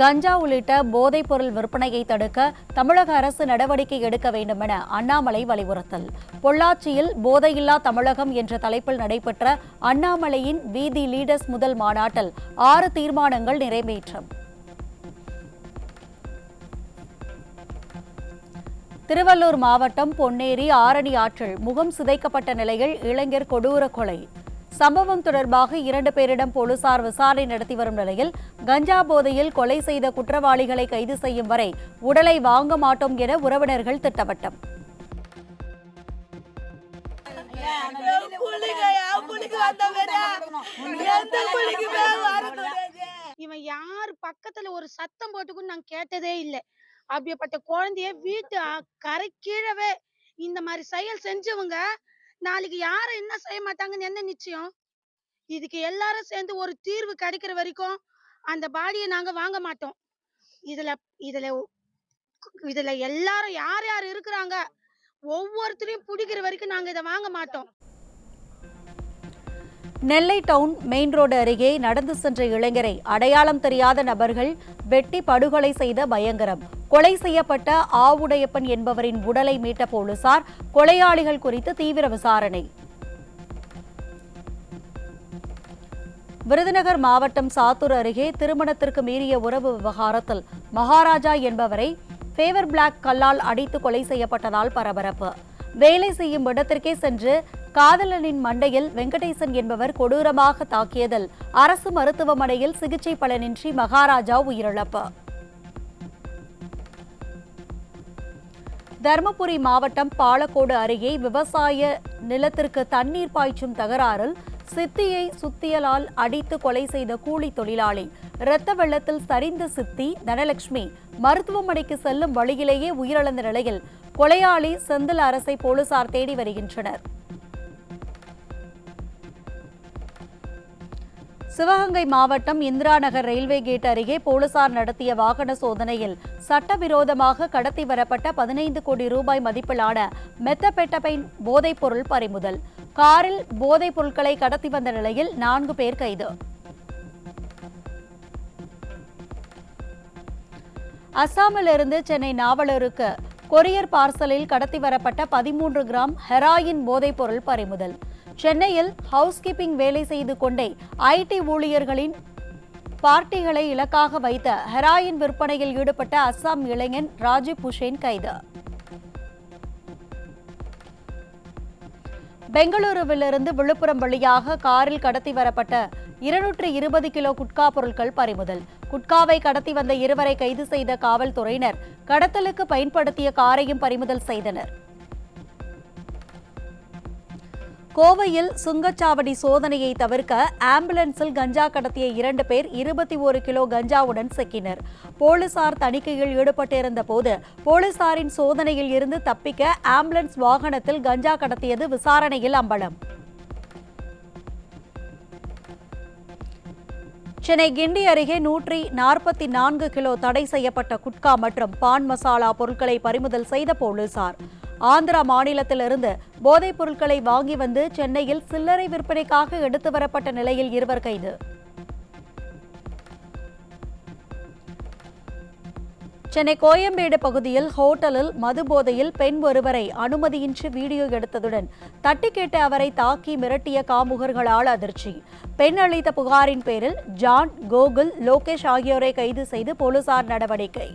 கஞ்சா உள்ளிட்ட போதைப் பொருள் விற்பனையை தடுக்க தமிழக அரசு நடவடிக்கை எடுக்க வேண்டும் என அண்ணாமலை வலியுறுத்தல். பொள்ளாச்சியில் போதையில்லா தமிழகம் என்ற தலைப்பில் நடைபெற்ற அண்ணாமலையின் வீதி லீடர்ஸ் முதல் மாநாட்டில் 6 தீர்மானங்கள் நிறைவேற்றம். திருவள்ளூர் மாவட்டம் பொன்னேரி ஆரணி ஆற்றில் முகம் சிதைக்கப்பட்ட நிலையில் இளைஞர் கொடூர கொலை. சம்பவம் தொடர்பாக 2 பேரிடம் போலீசார் விசாரணை நடத்தி வரும் நிலையில் கஞ்சா போதையில் கொலை செய்த குற்றவாளிகளை கைது செய்யும் வரை உடலை வாங்க மாட்டோம் என உறவினர்கள் திட்டவட்டம். இவன் யார் பக்கத்துல ஒரு சத்தம் போட்டுக்கும் நான் கேட்டதே இல்லை. அப்படிப்பட்ட குழந்தைய வீட்டு கரை கீழவே இந்த மாதிரி செயல் செஞ்சவங்க நாளைக்கு யாரும் என்ன செய்ய மாட்டாங்கன்னு என்ன நிச்சயம்? இதுக்கு எல்லாரும் சேர்ந்து ஒரு தீர்வு கிடைக்கிற வரைக்கும் அந்த பாடியை நாங்க வாங்க மாட்டோம். இதுல எல்லாரும் யார் யார் இருக்கிறாங்க ஒவ்வொருத்தரையும் பிடிக்கிற வரைக்கும் நாங்க இதை வாங்க மாட்டோம். நெல்லை டவுன் மெயின் ரோடு அருகே நடந்து சென்ற இளைஞரை அடையாளம் தெரியாத நபர்கள் வெட்டி படுகொலை செய்த பயங்கரம். கொலை செய்யப்பட்ட ஆவுடையப்பன் என்பவரின் உடலை மீட்ட போலீசார் கொலையாளிகள் குறித்து தீவிர விசாரணை. விருதுநகர் மாவட்டம் சாத்தூர் அருகே திருமணத்திற்கு மீறிய உறவு விவகாரத்தில் மகாராஜா என்பவரை ஃபேவர் பிளாக் கல்லால் அடித்து கொலை செய்யப்பட்டதால் பரபரப்பு. வேலை செய்யும் இடத்திற்கே சென்று காதலனின் மண்டையில் வெங்கடேசன் என்பவர் கொடூரமாக தாக்கியதில் அரசு மருத்துவமனையில் சிகிச்சை பலனின்றி மகாராஜா உயிரிழப்பு. தருமபுரி மாவட்டம் பாலக்கோடு அருகே விவசாய நிலத்திற்கு தண்ணீர் பாய்ச்சும் தகராறில் சித்தியை சுத்தியலால் அடித்து கொலை செய்த கூலி தொழிலாளி. இரத்த வெள்ளத்தில் சரிந்த சித்தி தனலட்சுமி மருத்துவமனைக்கு செல்லும் வழியிலேயே உயிரிழந்த நிலையில் கொலையாளி செந்தில் அரசை போலீசார் தேடி வருகின்றனர். சிவகங்கை மாவட்டம் இந்திரா நகர் ரயில்வே கேட் அருகே போலீசார் நடத்திய வாகன சோதனையில் சட்டவிரோதமாக கடத்தி வரப்பட்ட 15 கோடி ரூபாய் மதிப்பிலான மெத்தபெட்டமைன் போதைப் பொருள் பறிமுதல். காரில் போதைப் பொருட்களை கடத்தி வந்த நிலையில் 4 பேர் கைது. அஸ்ஸாமிலிருந்து சென்னை நாவலூருக்கு கொரியர் பார்சலில் கடத்தி வரப்பட்ட 13 கிராம் ஹெராயின் போதைப் பொருள் பறிமுதல். சென்னையில் ஹவுஸ் கீப்பிங் வேலை செய்து கொண்டே ஐடி ஊழியர்களின் பார்ட்டிகளை இலக்காக வைத்த ஹெராயின் விற்பனையில் ஈடுபட்ட அஸ்ஸாம் இளைஞன் ராஜீவ் புஷேன் கைது. பெங்களூருவிலிருந்து விழுப்புரம் வழியாக காரில் கடத்தி வரப்பட்ட 220 கிலோ குட்கா பொருட்கள் பறிமுதல். குட்காவை கடத்தி வந்த 2 கைது செய்த காவல்துறையினர் கடத்தலுக்கு பயன்படுத்திய காரையும் பறிமுதல் செய்தனர். கோவையில் சுங்கச்சாவடி சோதனையை தவிர்க்க ஆம்புலன்ஸில் கஞ்சா கடத்திய 2 பேர் 21 கிலோ கஞ்சாவுடன் சிக்கினர். போலீசார் தணிக்கையில் ஈடுபட்டிருந்த போது போலீசாரின் சோதனையில் இருந்து தப்பிக்க ஆம்புலன்ஸ் வாகனத்தில் கஞ்சா கடத்தியது விசாரணையில் அம்பலம். சென்னை கிண்டி அருகே 144 கிலோ தடை செய்யப்பட்ட குட்கா மற்றும் பான் மசாலா பொருட்களை பறிமுதல் செய்த போலீசார். ஆந்திரா மாநிலத்திலிருந்து போதைப் பொருட்களை வாங்கி வந்து சென்னையில் சில்லறை விற்பனைக்காக எடுத்து வரப்பட்ட நிலையில் 2 கைது. சென்னை கோயம்பேடு பகுதியில் ஹோட்டலில் மது போதையில் பெண் ஒருவரை அனுமதியின்றி வீடியோ எடுத்ததுடன் தட்டி கேட்ட அவரை தாக்கி மிரட்டிய காமுகர்களால் அதிர்ச்சி. பெண் அளித்த புகாரின் பேரில் ஜான், கோகுல், லோகேஷ் ஆகியோரை கைது செய்து போலீசார் நடவடிக்கை.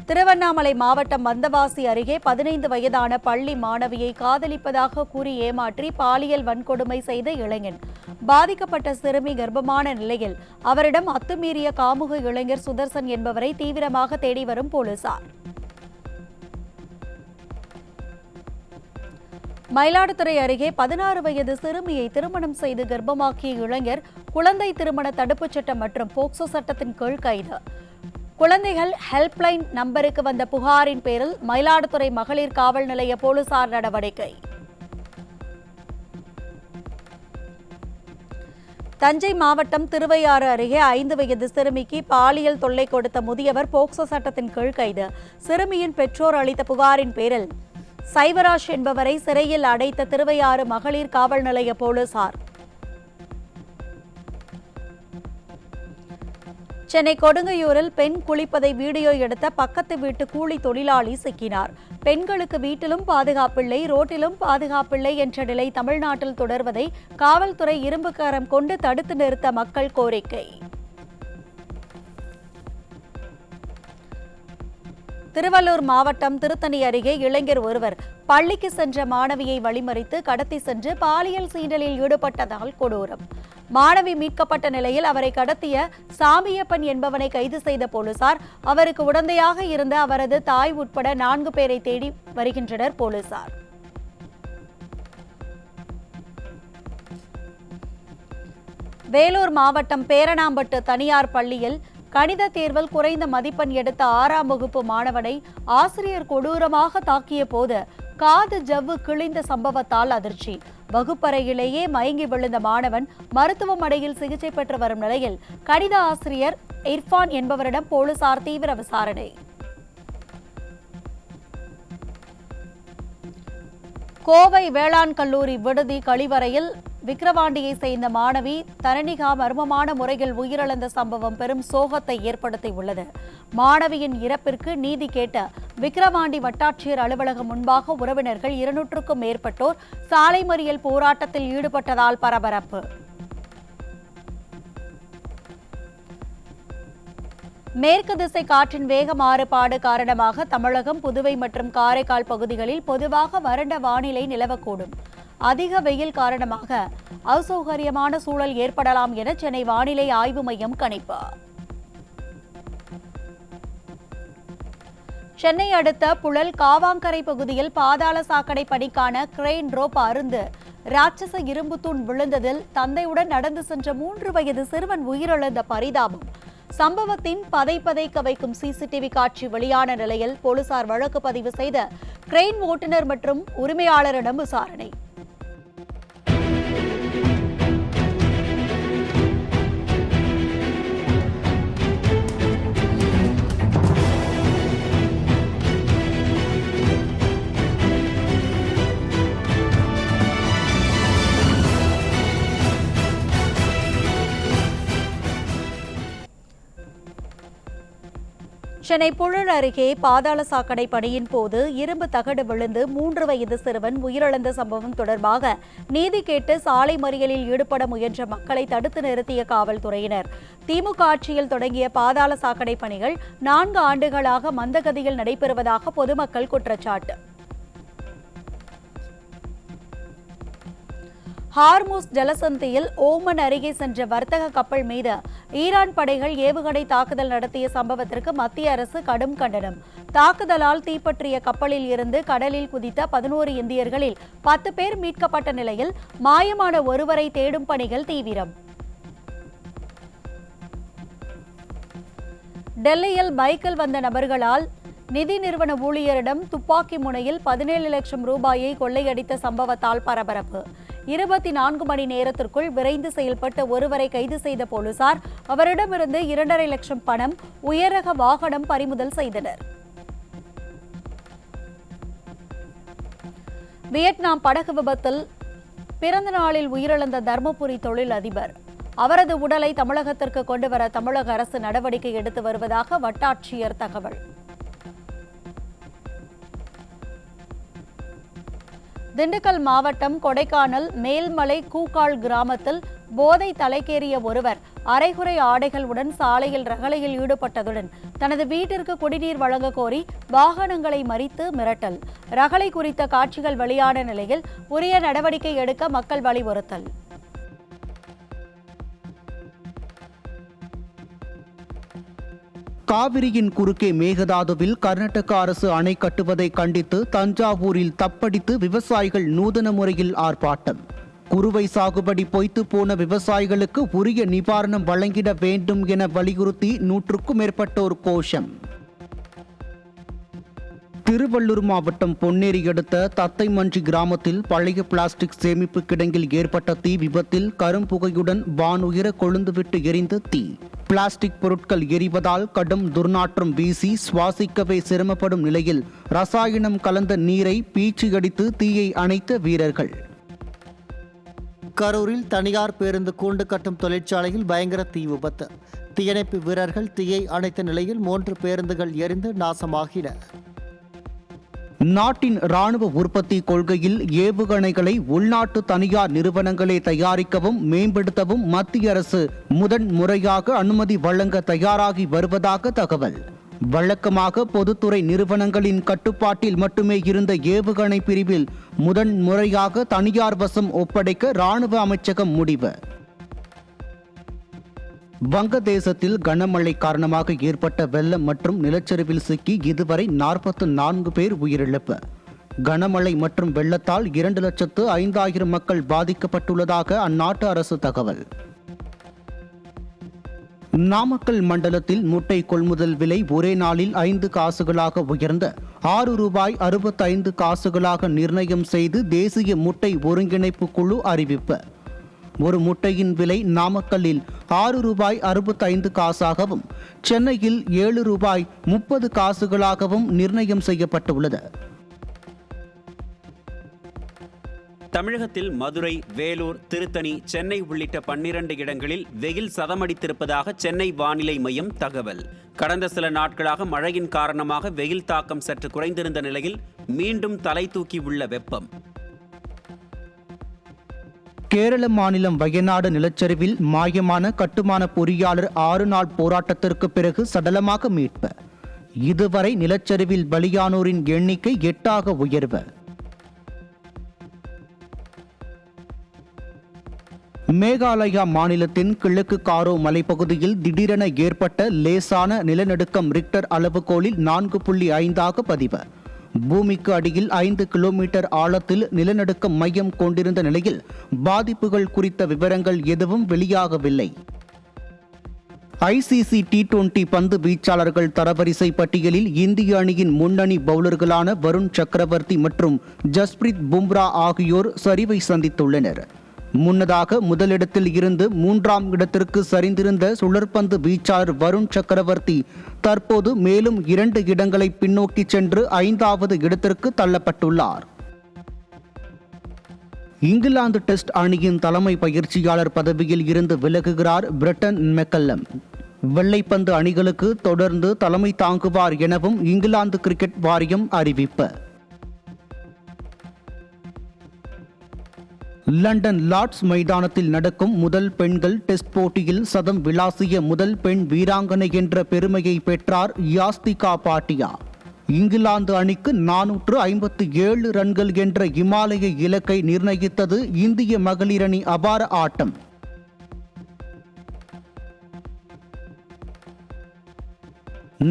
திருவண்ணாமலை மாவட்டம் வந்தவாசி அருகே 15 வயதான பள்ளி மாணவியை காதலிப்பதாக கூறி ஏமாற்றி பாலியல் வன்கொடுமை செய்த இளைஞன். பாதிக்கப்பட்ட சிறுமி கர்ப்பமான நிலையில் அவரிடம் அத்துமீறிய காமுக இளைஞர் சுதர்சன் என்பவரை தீவிரமாக தேடி வரும் போலீசார். மயிலாடுதுறை அருகே 16 வயது சிறுமியை திருமணம் செய்து கர்ப்பமாக்கிய இளைஞர் குழந்தை திருமண தடுப்புச் சட்டம் மற்றும் போக்சோ சட்டத்தின் கீழ் கைது. குழந்தைகள் ஹெல்ப்லைன் நம்பருக்கு வந்த புகாரின் பேரில் மயிலாடுதுறை மகளிர் காவல் நிலைய போலீசார் நடவடிக்கை. தஞ்சை மாவட்டம் திருவையாறு அருகே 5 வயது சிறுமிக்கு பாலியல் தொல்லை கொடுத்த முதியவர் போக்சோ சட்டத்தின் கீழ் கைது. சிறுமியின் பெற்றோர் அளித்த புகாரின் பேரில் சைவராஜ் என்பவரை சிறையில் அடைத்த திருவையாறு மகளிர் காவல் நிலைய போலீசார். சென்னை கொடுங்கையூரில் பெண் குளிப்பதை வீடியோ எடுத்த பக்கத்து வீட்டு கூலி தொழிலாளி சிக்கினார். பெண்களுக்கு வீட்டிலும் பாதுகாப்பில்லை, ரோட்டிலும் பாதுகாப்பில்லை என்ற நிலை தமிழ்நாட்டில் தொடர்வதை காவல்துறை இரும்பு கரம் கொண்டு தடுத்து நிறுத்த மக்கள் கோரிக்கை. திருவள்ளூர் மாவட்டம் திருத்தணி அருகே இளைஞர் ஒருவர் பள்ளிக்கு சென்ற மாணவியை வழிமறித்து கடத்தி சென்று பாலியல் சீண்டலில் ஈடுபட்டதால் கொடூரம். மாணவி மீட்கப்பட்ட நிலையில் அவரை கடத்திய சாமியப்பன் என்பவனை கைது செய்த போலீசார். அவருக்கு உடந்தையாக இருந்த அவரது தாய் உட்பட 4 பேரை தேடி வருகின்றனர் போலீசார். வேலூர் மாவட்டம் பேரணாம்பட்டு தனியார் பள்ளியில் கணித தேர்வில் குறைந்த மதிப்பெண் எடுத்த 6ஆம் வகுப்பு மாணவனை ஆசிரியர் கொடூரமாக தாக்கிய போது காது ஜவ்வு கிழிந்த சம்பவத்தால் அதிர்ச்சி. வகுப்பறையிலேயே மயங்கி விழுந்த மாணவன் மருத்துவமனையில் சிகிச்சை பெற்று வரும் நிலையில் கணித ஆசிரியர் இர்ஃபான் என்பவரிடம் போலீசார் தீவிர விசாரணை. கோவை வேளாண் கல்லூரி விடுதி கழிவறையில் விக்கிரவாண்டியை சேர்ந்த மாணவி தரணிகா மர்மமான முறையில் உயிரிழந்த சம்பவம் பெரும் சோகத்தை ஏற்படுத்தியுள்ளது. மாணவியின் இறப்பிற்கு நீதி கேட்ட விக்கிரவாண்டி வட்டாட்சியர் அலுவலகம் முன்பாக உறவினர்கள் 200க்கும் மேற்பட்டோர் சாலை மறியல் போராட்டத்தில் ஈடுபட்டதால் பரபரப்பு. மேற்கு திசை காற்றின் வேக மாறுபாடு காரணமாக தமிழகம், புதுவை மற்றும் காரைக்கால் பகுதிகளில் பொதுவாக வறண்ட வானிலை நிலவக்கூடும். அதிக வெயில் காரணமாக அசௌகரியமான சூழல் ஏற்படலாம் என சென்னை வானிலை ஆய்வு மையம் கணிப்பு. சென்னை அடுத்த புழல் காவாங்கரை பகுதியில் பாதாள சாக்கடை பணிக்கான கிரெயின் ரோப் அறுந்து ராட்சச இரும்பு தூண் விழுந்ததில் தந்தையுடன் நடந்து சென்ற 3 வயது சிறுவன் உயிரிழந்த பரிதாபம். சம்பவத்தின் பதைக்க வைக்கும் சிசிடிவி காட்சி வெளியான நிலையில் போலீசார் வழக்கு பதிவு செய்த கிரெயின் ஓட்டுநர் மற்றும் உரிமையாளரிடம் விசாரணை. சென்னை புழல் அருகே பாதாள சாக்கடை பணியின் போது இரும்பு தகடு விழுந்து 3 வயது சிறுவன் உயிரிழந்த சம்பவம் தொடர்பாக நீதி கேட்டு சாலை மறியலில் ஈடுபட முயன்ற மக்களை தடுத்து நிறுத்திய காவல்துறையினர். திமுக ஆட்சியில் தொடங்கிய பாதாள சாக்கடை பணிகள் 4 ஆண்டுகளாக மந்தகதியில் நடைபெறுவதாக பொதுமக்கள் குற்றச்சாட்டு. ஹார்முஸ் ஜலசந்தியில் ஓமன் அருகே சென்ற வர்த்தக கப்பல் மீது ஈரான் படைகள் ஏவுகணை தாக்குதல் நடத்திய சம்பவத்திற்கு மத்திய அரசு கடும் கண்டனம். தாக்குதலால் தீப்பற்றிய கப்பலில் இருந்து கடலில் குதித்த 11 இந்தியர்களில் 10 பேர் மீட்கப்பட்ட நிலையில் மாயமான ஒருவரை தேடும் பணிகள் தீவிரம். டெல்லியில் பைக்கில் வந்த நபர்களால் நிதி நிறுவன ஊழியரிடம் துப்பாக்கி முனையில் 17 லட்சம் ரூபாயை கொள்ளையடித்த சம்பவத்தால் பரபரப்பு. 24 மணி நேரத்திற்குள் விரைந்து செயல்பட்ட ஒருவரை கைது செய்த போலீசார் அவரிடமிருந்து 2.5 லட்சம் பணம், உயரக வாகனம் பறிமுதல் செய்தனர். வியட்நாம் படகு விபத்தில் பிறந்த நாளில் உயிரிழந்த தர்மபுரி தொழில் அதிபர். அவரது உடலை தமிழகத்திற்கு கொண்டுவர தமிழக அரசு நடவடிக்கை எடுத்து வருவதாக வட்டாட்சியர் தகவல். திண்டுக்கல் மாவட்டம் கொடைக்கானல் மேல்மலை கூக்கால் கிராமத்தில் போதை தலைக்கேறிய ஒருவர் அரைகுறை ஆடைகளுடன் சாலையில் ரகளையில் ஈடுபட்டதுடன் தனது வீட்டிற்கு குடிநீர் வழங்க கோரி வாகனங்களை மறித்து மிரட்டல். ரகளை குறித்த காட்சிகள் வெளியான நிலையில் உரிய நடவடிக்கை எடுக்க மக்கள் வலியுறுத்தல். காவிரியின் குறுக்கே மேகதாதுவில் கர்நாடக அரசு அணை கட்டுவதை கண்டித்து தஞ்சாவூரில் தப்படித்து விவசாயிகள் நூதன முறையில் ஆர்ப்பாட்டம். குறுவை சாகுபடி பொய்த்து போன விவசாயிகளுக்கு உரிய நிவாரணம் வழங்கிட வேண்டும் என வலியுறுத்தி 100க்கும் மேற்பட்டோர் கோஷம். திருவள்ளூர் மாவட்டம் பொன்னேரி அடுத்த தத்தைமன்றி கிராமத்தில் பழைய பிளாஸ்டிக் சேமிப்பு கிடங்கில் ஏற்பட்ட தீ விபத்தில் கரும்புகையுடன் வானுயர கொழுந்துவிட்டு எரிந்த தீ. பிளாஸ்டிக் பொருட்கள் எரிவதால் கடும் துர்நாற்றம் வீசி சுவாசிக்கவே சிரமப்படும் நிலையில் ரசாயனம் கலந்த நீரை பீச்சி அடித்து தீயை அணைத்த வீரர்கள். கரூரில் தனியார் பேருந்து கூண்டு கட்டும் தொழிற்சாலையில் பயங்கர தீ விபத்து. தீயணைப்பு வீரர்கள் தீயை அணைத்த நிலையில் 3 பேருந்துகள் எரிந்து நாசமாகின. நாட்டின் ராணுவ உற்பத்தி கொள்கையில் ஏவுகணைகளை உள்நாட்டு தனியார் நிறுவனங்களே தயாரிக்கவும் மேம்படுத்தவும் மத்திய அரசு முதன்முறையாக அனுமதி வழங்க தயாராகி வருவதாக தகவல். வழக்கமாக பொதுத்துறை நிறுவனங்களின் கட்டுப்பாட்டில் மட்டுமே இருந்த ஏவுகணை பிரிவில் முதன்முறையாக தனியார் வசம் ஒப்படைக்க ராணுவ அமைச்சகம் முடிவு. வங்கதேசத்தில் கனமழை காரணமாக ஏற்பட்ட வெள்ளம் மற்றும் நிலச்சரிவில் சிக்கி இதுவரை 44 பேர் உயிரிழப்பு. கனமழை மற்றும் வெள்ளத்தால் 2,05,000 மக்கள் பாதிக்கப்பட்டுள்ளதாக அந்நாட்டு அரசு தகவல். நாமக்கல் மண்டலத்தில் முட்டை கொள்முதல் விலை ஒரே நாளில் 5 காசுகளாக உயர்ந்து ₹6.65 நிர்ணயம் செய்து தேசிய முட்டை ஒருங்கிணைப்பு குழு அறிவிப்பு. ஒரு முட்டையின் விலை நாமக்கல்லில் ₹6.65 சென்னையில் ₹7.30 நிர்ணயம் செய்யப்பட்டுள்ளது. தமிழகத்தில் மதுரை, வேலூர், திருத்தணி, சென்னை உள்ளிட்ட 12 இடங்களில் வெயில் சதமடித்திருப்பதாக சென்னை வானிலை மையம் தகவல். கடந்த சில நாட்களாக மழையின் காரணமாக வெயில் தாக்கம் சற்று குறைந்திருந்த நிலையில் மீண்டும் தலை தூக்கி உள்ள வெப்பம். கேரள மாநிலம் வயநாடு நிலச்சரிவில் மாயமான கட்டுமான பொறியாளர் 6 நாள் போராட்டத்திற்கு பிறகு சடலமாக மீட்பு. இதுவரை நிலச்சரிவில் பலியானோரின் எண்ணிக்கை 8 உயர்வு. மேகாலயா மாநிலத்தின் கிழக்கு காரோ மலைப்பகுதியில் திடீரென ஏற்பட்ட லேசான நிலநடுக்கம் ரிக்டர் அளவுகோலில் 4.5 பதிவு. பூமிக்கு அடியில் 5 கிலோமீட்டர் ஆழத்தில் நிலநடுக்கம் மையம் கொண்டிருந்த நிலையில் பாதிப்புகள் குறித்த விவரங்கள் எதுவும் வெளியாகவில்லை. ICC T20 பந்து வீச்சாளர்கள் தரவரிசை பட்டியலில் இந்திய அணியின் முன்னணி பவுலர்களான வருண் சக்கரவர்த்தி மற்றும் ஜஸ்பிரீத் பும்ரா ஆகியோர் சரிவை சந்தித்துள்ளனர். முன்னதாக முதலிடத்தில் இருந்து 3ஆம் இடத்திற்கு சரிந்திருந்த சுழற்பந்து வீச்சாளர் வருண் சக்கரவர்த்தி தற்போது மேலும் 2 இடங்களை பின்னோக்கி சென்று 5வது இடத்திற்கு தள்ளப்பட்டுள்ளார். இங்கிலாந்து டெஸ்ட் அணியின் தலைமை பயிற்சியாளர் பதவியில் இருந்து விலகுகிறார் பிரெட்டன் மெக்கல்லம். வெள்ளைப்பந்து அணிகளுக்கு தொடர்ந்து தலைமை தாங்குவார் எனவும் இங்கிலாந்து கிரிக்கெட் வாரியம் அறிவிப்பு. லண்டன் லார்ட்ஸ் மைதானத்தில் நடக்கும் முதல் பெண்கள் டெஸ்ட் போட்டியில் சதம் விளாசிய முதல் பெண் வீராங்கனை என்ற பெருமையை பெற்றார் யாஸ்திகா பாட்டியா. இங்கிலாந்து அணிக்கு 457 ரன்கள் என்ற இமாலய இலக்கை நிர்ணயித்தது இந்திய மகளிர் அணி அபார ஆட்டம்.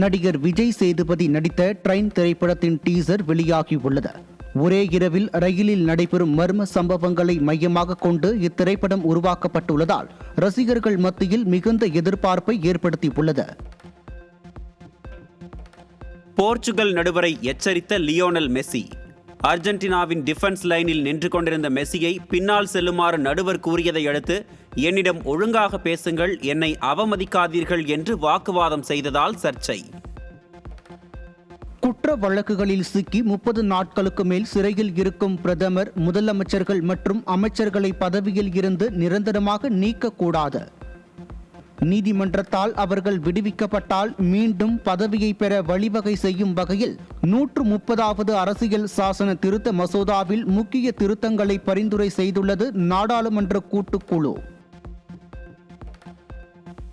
நடிகர் விஜய் சேதுபதி நடித்த ட்ரெயின் திரைப்படத்தின் டீசர் வெளியாகியுள்ளது. ஒரே இரவில் ரயிலில் நடைபெறும் மர்ம சம்பவங்களை மையமாக கொண்டு இத்திரைப்படம் உருவாக்கப்பட்டுள்ளதால் ரசிகர்கள் மத்தியில் மிகுந்த எதிர்பார்ப்பை ஏற்படுத்தியுள்ளது. போர்ச்சுகல் நடுவரை எச்சரித்த லியோனல் மெஸ்ஸி. அர்ஜென்டினாவின் டிஃபென்ஸ் லைனில் நின்று கொண்டிருந்த மெஸ்ஸியை பின்னால் செல்லுமாறு நடுவர் கூறியதை அடுத்து என்னிடம் ஒழுங்காக பேசுங்கள், என்னை அவமதிக்காதீர்கள் என்று வாக்குவாதம் செய்ததால் சர்ச்சை. குற்ற வழக்குகளில் சிக்கி 30 நாட்களுக்கு மேல் சிறையில் இருக்கும் பிரதமர், முதலமைச்சர்கள் மற்றும் அமைச்சர்களை பதவியில் இருந்து நிரந்தரமாக நீக்கக்கூடாது. நீதிமன்றத்தால் அவர்கள் விடுவிக்கப்பட்டால் மீண்டும் பதவியை பெற வழிவகை செய்யும் வகையில் 130வது அரசியல் சாசன திருத்த மசோதாவில் முக்கிய திருத்தங்களை பரிந்துரை செய்துள்ளது நாடாளுமன்ற கூட்டுக்குழு.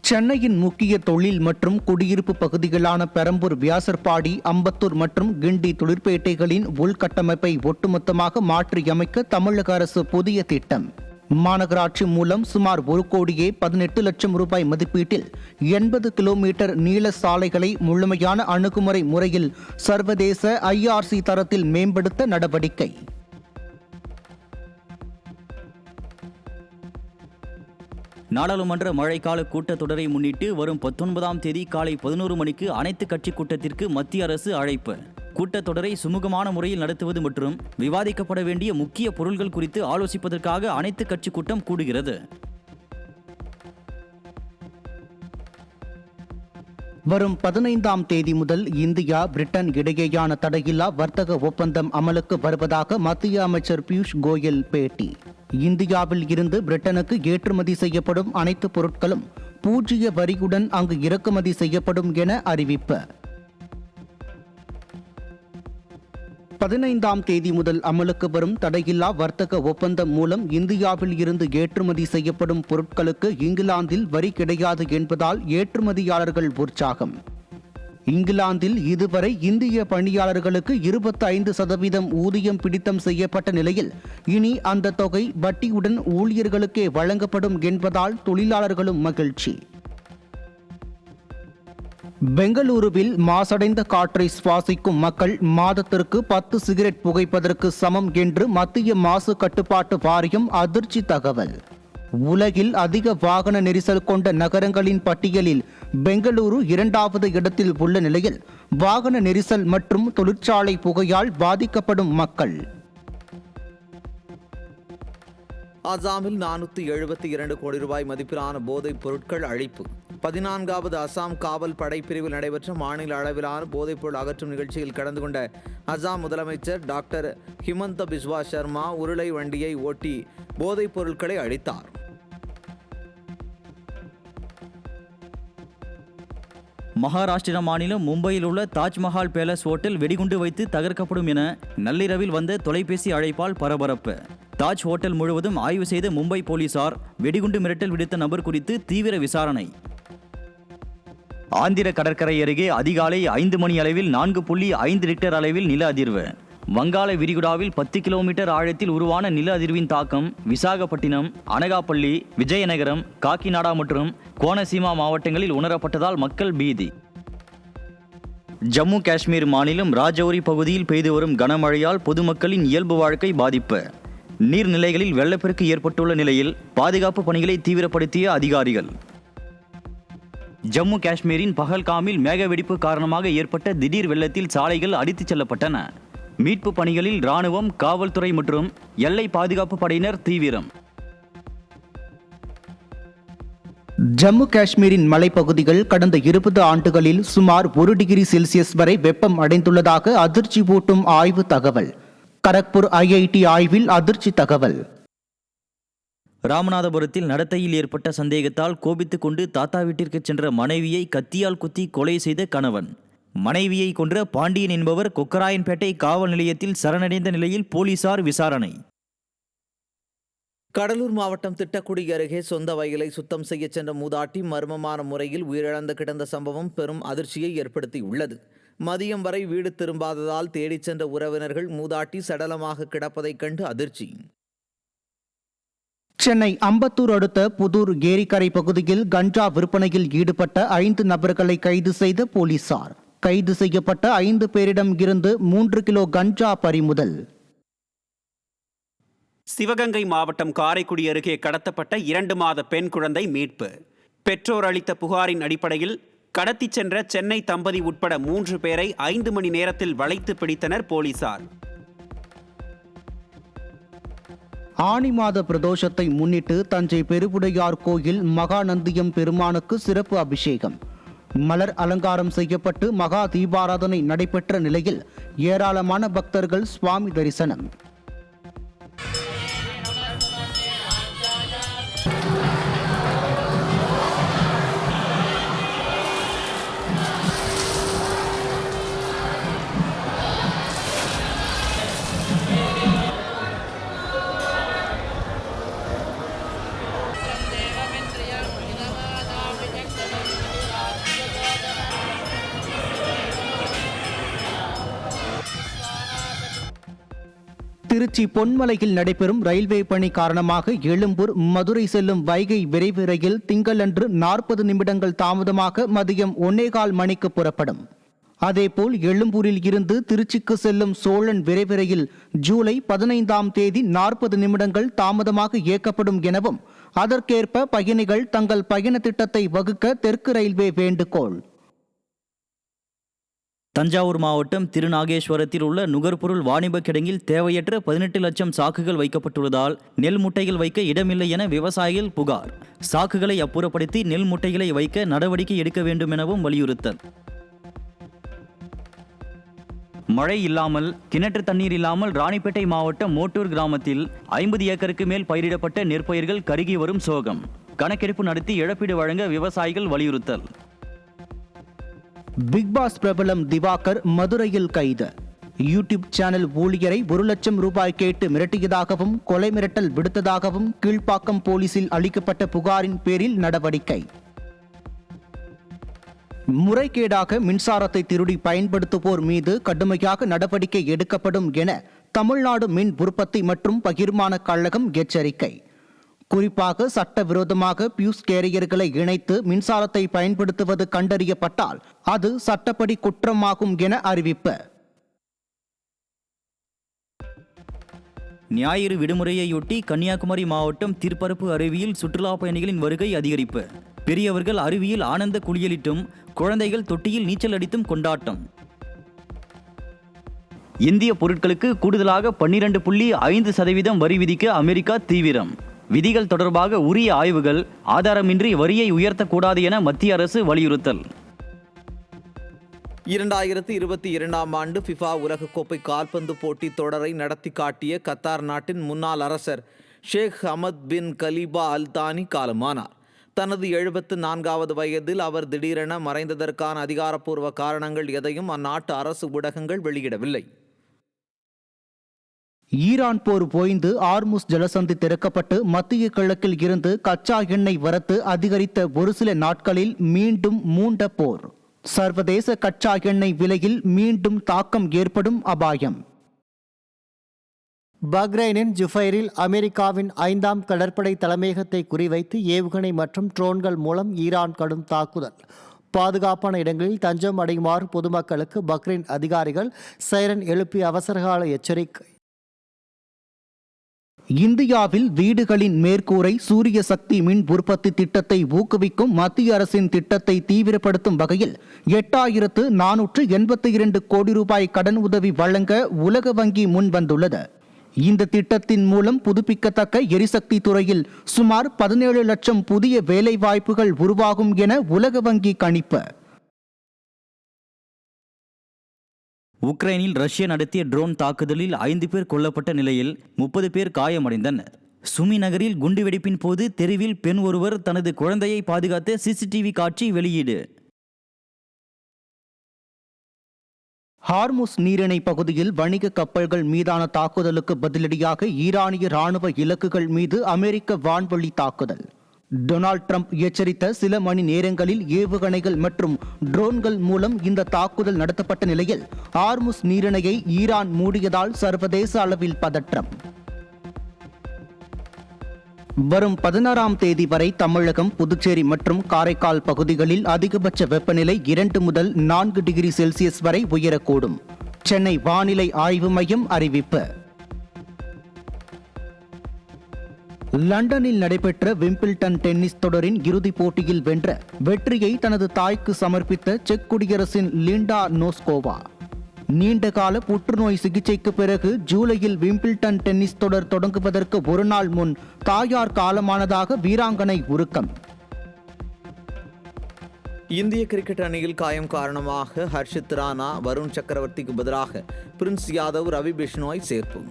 சென்னையின் முக்கிய தொழில் மற்றும் குடியிருப்பு பகுதிகளான பெரம்பூர், வியாசர்பாடி, அம்பத்தூர் மற்றும் கிண்டி தொழிற்பேட்டைகளின் உள்கட்டமைப்பை ஒட்டுமொத்தமாக மாற்றியமைக்க தமிழக அரசு புதிய திட்டம். மாநகராட்சி மூலம் சுமார் 1,18 லட்சம் ரூபாய் மதிப்பீட்டில் 80 கிலோமீட்டர் நீள சாலைகளை முழுமையான அணுகுமுறை முறையில் சர்வதேச IRC தரத்தில் மேம்படுத்த நடவடிக்கை. நாடாளுமன்ற மழைக்கால கூட்டத்தொடரை முன்னிட்டு வரும் 19ஆம் தேதி காலை 11 மணிக்கு அனைத்து கட்சி கூட்டத்திற்கு மத்திய அரசு அழைப்பு. கூட்டத்தொடரை சுமூகமான முறையில் நடத்துவது மற்றும் விவாதிக்கப்பட வேண்டிய முக்கிய பொருள்கள் குறித்து ஆலோசிப்பதற்காக அனைத்து கட்சி கூட்டம் கூடுகிறது. வரும் 15ஆம் தேதி முதல் இந்தியா, பிரிட்டன் இடையேயான தடையில்லா வர்த்தக ஒப்பந்தம் அமலுக்கு வருவதாக மத்திய அமைச்சர் பியூஷ் கோயல் பேட்டி. இந்தியாவில் இருந்து பிரிட்டனுக்கு ஏற்றுமதி செய்யப்படும் அனைத்து பொருட்களும் பூஜ்ஜிய வரியுடன் அங்கு இறக்குமதி செய்யப்படும் என அறிவிப்பு. 15ஆம் தேதி முதல் அமலுக்கு வரும் தடையில்லா வர்த்தக ஒப்பந்தம் மூலம் இந்தியாவில் இருந்து ஏற்றுமதி செய்யப்படும் பொருட்களுக்கு இங்கிலாந்தில் வரி கிடையாது என்பதால் ஏற்றுமதியாளர்கள் உற்சாகம். இங்கிலாந்தில் இதுவரை இந்திய பணியாளர்களுக்கு 25% ஊதியம் பிடித்தம் செய்யப்பட்ட நிலையில் இனி அந்த தொகை வட்டியுடன் ஊழியர்களுக்கே வழங்கப்படும் என்பதால் தொழிலாளர்களும் மகிழ்ச்சி. பெங்களூருவில் மாசடைந்த காற்றை சுவாசிக்கும் மக்கள் மாதத்திற்கு 10 சிகரெட் புகைப்பதற்கு சமம் என்று மத்திய மாசு கட்டுப்பாட்டு வாரியம் அதிர்ச்சி தகவல். உலகில் அதிக வாகன நெரிசல் கொண்ட நகரங்களின் பட்டியலில் பெங்களூரு 2வது இடத்தில் உள்ள நிலையில் வாகன நெரிசல் மற்றும் தொழிற்சாலை புகையால் பாதிக்கப்படும் மக்கள். அசாமில் 472 கோடி ரூபாய் மதிப்பிலான போதைப் பொருட்கள் அழிப்பு. 14வது அசாம் காவல் படைப்பிரிவில் நடைபெற்ற மாநில அளவிலான போதைப்பொருள் அகற்றும் நிகழ்ச்சியில் கலந்து கொண்ட அசாம் முதலமைச்சர் டாக்டர் ஹிமந்த பிஸ்வா சர்மா உருளை வண்டியை ஓட்டி போதைப் பொருட்களை அழித்தார். மகாராஷ்டிரா மாநிலம் மும்பையில் உள்ள தாஜ்மஹால் பேலஸ் ஹோட்டல் வெடிகுண்டு வைத்து தகர்க்கப்படும் என நள்ளிரவில் வந்த தொலைபேசி அழைப்பால் பரபரப்பு. தாஜ் ஹோட்டல் முழுவதும் ஆய்வு செய்த மும்பை போலீசார் வெடிகுண்டு மிரட்டல் விடுத்த நபர் குறித்து தீவிர விசாரணை. ஆந்திர கடற்கரை அருகே அதிகாலை 5 மணி அளவில் 4.5 ரிக்டர் அளவில் நில அதிர்வு. வங்காள விரிகுடாவில் 10 கிலோமீட்டர் ஆழத்தில் உருவான நில அதிர்வின் தாக்கம் விசாகப்பட்டினம், அனகாப்பள்ளி, விஜயநகரம், காக்கிநாடா மற்றும் கோனசீமா மாவட்டங்களில் உணரப்பட்டதால் மக்கள் பீதி. ஜம்மு காஷ்மீர் மாநிலம் ராஜௌரி பகுதியில் பெய்து வரும் கனமழையால் பொதுமக்களின் இயல்பு வாழ்க்கை பாதிப்பு. நீர்நிலைகளில் வெள்ளப்பெருக்கு ஏற்பட்டுள்ள நிலையில் பாதுகாப்பு பணிகளை தீவிரப்படுத்திய அதிகாரிகள். ஜம்மு காஷ்மீரின் பஹல்காமில் மேக வெடிப்பு காரணமாக ஏற்பட்ட திடீர் வெள்ளத்தில் சாலைகள் அடித்துச் செல்லப்பட்டன. மீட்பு பணிகளில் ராணுவம், காவல்துறை மற்றும் எல்லை பாதுகாப்பு படையினர் தீவிரம். ஜம்மு காஷ்மீரின் மலைப்பகுதிகள் கடந்த 20 ஆண்டுகளில் சுமார் 1 டிகிரி செல்சியஸ் வரை வெப்பம் அடைந்துள்ளதாக அதிர்ச்சி ஊட்டும் ஆய்வு தகவல். கரக்பூர் IIT ஆய்வில் அதிர்ச்சி தகவல். ராமநாதபுரத்தில் நடத்தையில் ஏற்பட்ட சந்தேகத்தால் கோபித்துக் கொண்டு தாத்தா வீட்டிற்கு சென்ற மனைவியை கத்தியால் குத்தி கொலை செய்த கணவன். மனைவியை கொன்ற பாண்டியன் என்பவர் கொக்கராயன்பேட்டை காவல் நிலையத்தில் சரணடைந்த நிலையில் போலீசார் விசாரணை. கடலூர் மாவட்டம் திட்டக்குடி அருகே சொந்த வயலை சுத்தம் செய்ய சென்ற மூதாட்டி மர்மமான முறையில் உயிரிழந்து கிடந்த சம்பவம் பெரும் அதிர்ச்சியை ஏற்படுத்தியுள்ளது. மதியம் வரை வீடு திரும்பாததால் தேடிச் சென்ற உறவினர்கள் மூதாட்டி சடலமாக கிடப்பதைக் கண்டு அதிர்ச்சி. சென்னை அம்பத்தூர் அடுத்த புதூர் ஏரிக்கரை பகுதியில் கஞ்சா விற்பனையில் ஈடுபட்ட 5 நபர்களை கைது செய்த போலீசார். கைது செய்யப்பட்ட 5 பேரிடம் இருந்து 3 கிலோ கஞ்சா பறிமுதல். சிவகங்கை மாவட்டம் காரைக்குடி அருகே கடத்தப்பட்ட 2 மாத பெண் குழந்தை மீட்பு. பெற்றோர் அளித்த புகாரின் அடிப்படையில் கடத்திச் சென்ற சென்னை தம்பதி உட்பட 3 பேரை 5 மணி நேரத்தில் வளைத்து பிடித்தனர் போலீசார். ஆனி மாத பிரதோஷத்தை முன்னிட்டு தஞ்சை பெருவுடையார் கோயில் மகாநந்தியம் பெருமானுக்கு சிறப்பு அபிஷேகம். மலர் அலங்காரம் செய்யப்பட்டு மகா தீபாராதனை நடைபெற்ற நிலையில் ஏராளமான பக்தர்கள் சுவாமி தரிசனம். திருச்சி பொன்மலையில் நடைபெறும் ரயில்வே பணி காரணமாக எழும்பூர் மதுரை செல்லும் வைகை விரைவு ரயில் திங்களன்று 40 நிமிடங்கள் தாமதமாக மதியம் 1:15 மணிக்கு புறப்படும். அதேபோல் எழும்பூரில் இருந்து திருச்சிக்கு செல்லும் சோழன் விரைவு ரயில் ஜூலை 15ஆம் தேதி 40 நிமிடங்கள் தாமதமாக இயக்கப்படும் எனவும் அதற்கேற்ப பயணிகள் தங்கள் பயண திட்டத்தை வகுக்க தெற்கு ரயில்வே வேண்டுகோள். தஞ்சாவூர் மாவட்டம் திருநாகேஸ்வரத்தில் உள்ள நுகர்பொருள் வாணிப கிடங்கில் தேவையற்ற 18 லட்சம் சாக்குகள் வைக்கப்பட்டுள்ளதால் நெல் முட்டைகள் வைக்க இடமில்லை என விவசாயிகள் புகார். சாக்குகளை அப்புறப்படுத்தி நெல் முட்டைகளை வைக்க நடவடிக்கை எடுக்க வேண்டும் எனவும் வலியுறுத்தல். மழை இல்லாமல், கிணற்று தண்ணீர் இல்லாமல் ராணிப்பேட்டை மாவட்டம் மோட்டூர் கிராமத்தில் 50 ஏக்கருக்கு மேல் பயிரிடப்பட்ட நெற்பயிர்கள் கருகி வரும் சோகம். கணக்கெடுப்பு நடத்தி இழப்பீடு வழங்க விவசாயிகள் வலியுறுத்தல். பிக் பாஸ் பிரபலம் திவாகர் மதுரையில் கைது. யூடியூப் சேனல் ஊழியரை 1 லட்சம் ரூபாய் கேட்டு மிரட்டியதாகவும் கொலை மிரட்டல் விடுத்ததாகவும் கீழ்ப்பாக்கம் போலீசில் அளிக்கப்பட்ட புகாரின் பேரில் நடவடிக்கை. முறைகேடாக மின்சாரத்தை திருடி பயன்படுத்துவோர் மீது கடுமையாக நடவடிக்கை எடுக்கப்படும் என தமிழ்நாடு மின் உற்பத்தி மற்றும் பகிர்மான கழகம் எச்சரிக்கை. குறிப்பாக சட்டவிரோதமாக பியூஸ் கேரியர்களை இணைத்து மின்சாரத்தை பயன்படுத்துவது கண்டறியப்பட்டால் அது சட்டப்படி குற்றமாகும் என அறிவிப்பு. ஞாயிறு விடுமுறையையொட்டி கன்னியாகுமரி மாவட்டம் திருப்பரப்பு அருவியில் சுற்றுலா பயணிகளின் வருகை அதிகரிப்பு. பெரியவர்கள் அருவியில் ஆனந்த குளியலிட்டும் குழந்தைகள் தொட்டியில் நீச்சல் அடித்தும் கொண்டாட்டம். இந்திய பொருட்களுக்கு கூடுதலாக 12.5% வரி விதிக்க அமெரிக்கா தீவிரம். விதிகள் தொடர்பாக உரிய ஆய்வுகள், ஆதாரமின்றி வரியை உயர்த்தக்கூடாது என மத்திய அரசு வலியுறுத்தல். 2022ஆம் ஆண்டு ஃபிஃபா உலகக்கோப்பை கால்பந்து போட்டி தொடரை நடத்தி காட்டிய கத்தார் நாட்டின் முன்னாள் அரசர் ஷேக் ஹமத் பின் கலீபா அல் தானி காலமானார். தனது 74வது வயதில் அவர் திடீரென மறைந்ததற்கான அதிகாரப்பூர்வ காரணங்கள் எதையும் அந்நாட்டு அரசு ஊடகங்கள் வெளியிடவில்லை. ஈரான் போர் ஓய்ந்து ஆர்முஸ் ஜலசந்தி திறக்கப்பட்டு மத்திய கிழக்கில் இருந்து கச்சா எண்ணெய் வரத்து அதிகரித்த ஒரு சில நாட்களில் மீண்டும் மூண்ட போர். சர்வதேச கச்சா எண்ணெய் விலையில் மீண்டும் தாக்கம் ஏற்படும் அபாயம். பஹ்ரைனின் ஜுஃபைரில் அமெரிக்காவின் 5ஆம் கடற்படை தலைமையகத்தை குறிவைத்து ஏவுகணை மற்றும் ட்ரோன்கள் மூலம் ஈரான் கடும் தாக்குதல். பாதுகாப்பான இடங்களில் தஞ்சம் அடையுமாறு பொதுமக்களுக்கு பஹ்ரைன் அதிகாரிகள் சைரன் எழுப்பி அவசரகால எச்சரிக்கை. இந்தியாவில் வீடுகளின் மேற்கூரை சூரிய சக்தி மின் உற்பத்தி திட்டத்தை ஊக்குவிக்கும் மத்திய அரசின் திட்டத்தை தீவிரப்படுத்தும் வகையில் 8482 கோடி ரூபாய் கடன் உதவி வழங்க உலக வங்கி முன்வந்துள்ளது. இந்த திட்டத்தின் மூலம் புதுப்பிக்கத்தக்க எரிசக்தி துறையில் சுமார் 17 லட்சம் புதிய வேலைவாய்ப்புகள் உருவாகும் என உலக வங்கி கணிப்பு. உக்ரைனில் ரஷ்யா நடத்திய ட்ரோன் தாக்குதலில் 5 பேர் கொல்லப்பட்ட நிலையில் 30 பேர் காயமடைந்தனர். சுமி நகரில் குண்டுவெடிப்பின் போது தெருவில் பெண் ஒருவர் தனது குழந்தையை பாதுகாத்த சிசிடிவி காட்சி வெளியீடு. ஹார்முஸ் நீரிணை பகுதியில் வணிக கப்பல்கள் மீதான தாக்குதலுக்கு பதிலடியாக ஈரானிய ராணுவ இலக்குகள் மீது அமெரிக்க வான்வழி தாக்குதல். டொனால்ட் ட்ரம்ப் எச்சரித்த சில மணி நேரங்களில் ஏவுகணைகள் மற்றும் ட்ரோன்கள் மூலம் இந்த தாக்குதல் நடத்தப்பட்ட நிலையில் ஹார்முஸ் நீரிணையை ஈரான் மூடியதால் சர்வதேச அளவில் பதற்றம். வரும் 16ஆம் தேதி வரை தமிழகம், புதுச்சேரி மற்றும் காரைக்கால் பகுதிகளில் அதிகபட்ச வெப்பநிலை 2 முதல் 4 டிகிரி செல்சியஸ் வரை உயரக்கூடும். சென்னை வானிலை ஆய்வு மையம் அறிவிப்பு. லண்டனில் நடைபெற்ற விம்பிள்டன் டென்னிஸ் தொடரின் இறுதிப் போட்டியில் வென்ற வெற்றியை தனது தாய்க்கு சமர்ப்பித்த செக் குடியரசின் லிண்டா நோஸ்கோவா. நீண்டகால புற்றுநோய் சிகிச்சைக்கு பிறகு ஜூலையில் விம்பிள்டன் டென்னிஸ் தொடர் தொடங்குவதற்கு ஒரு நாள் முன் தாயார் காலமானதாக வீராங்கனை உருக்கம். இந்திய கிரிக்கெட் அணியில் காயம் காரணமாக ஹர்ஷித் ராணா, வருண் சக்கரவர்த்திக்கு பதிலாக பிரின்ஸ் யாதவ், ரவி பிஷ்னோய் சேர்ப்பு.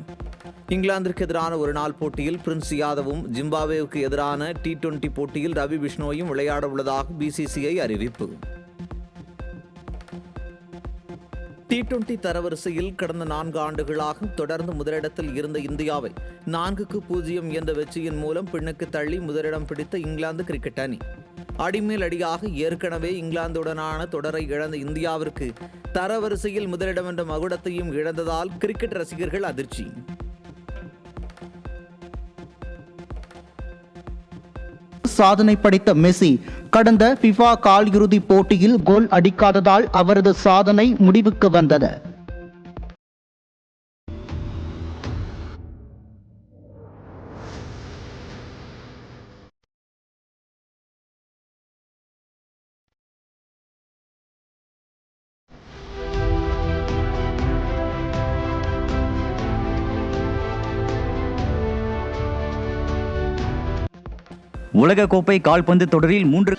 இங்கிலாந்திற்கு எதிரான ஒருநாள் போட்டியில் பிரின்ஸ் யாதவும், ஜிம்பாப்வேவுக்கு எதிரான T20 போட்டியில் ரவி பிஷ்னோயும் விளையாட உள்ளதாக BCCI அறிவிப்பு. T20 தரவரிசையில் கடந்த 4 ஆண்டுகளாக தொடர்ந்து முதலிடத்தில் இருந்த இந்தியாவை 4-0 என்ற வெற்றியின் மூலம் பின்னுக்கு தள்ளி முதலிடம் பிடித்த இங்கிலாந்து கிரிக்கெட் அணி அடிமேல் அடியாக ஏற்கனவே இங்கிலாந்துடனான தொடரை இழந்த இந்தியாவிற்கு தரவரிசையில் முதலிடம் என்ற மகுடத்தையும் இழந்ததால் கிரிக்கெட் ரசிகர்கள் அதிர்ச்சி. சாதனை படைத்த மெஸ்ஸி கடந்த ஃபிஃபா காலிறுதி போட்டியில் கோல் அடிக்காததால் அவரது சாதனை முடிவுக்கு வந்தது. உலகக்கோப்பை கால்பந்து தொடரில் 3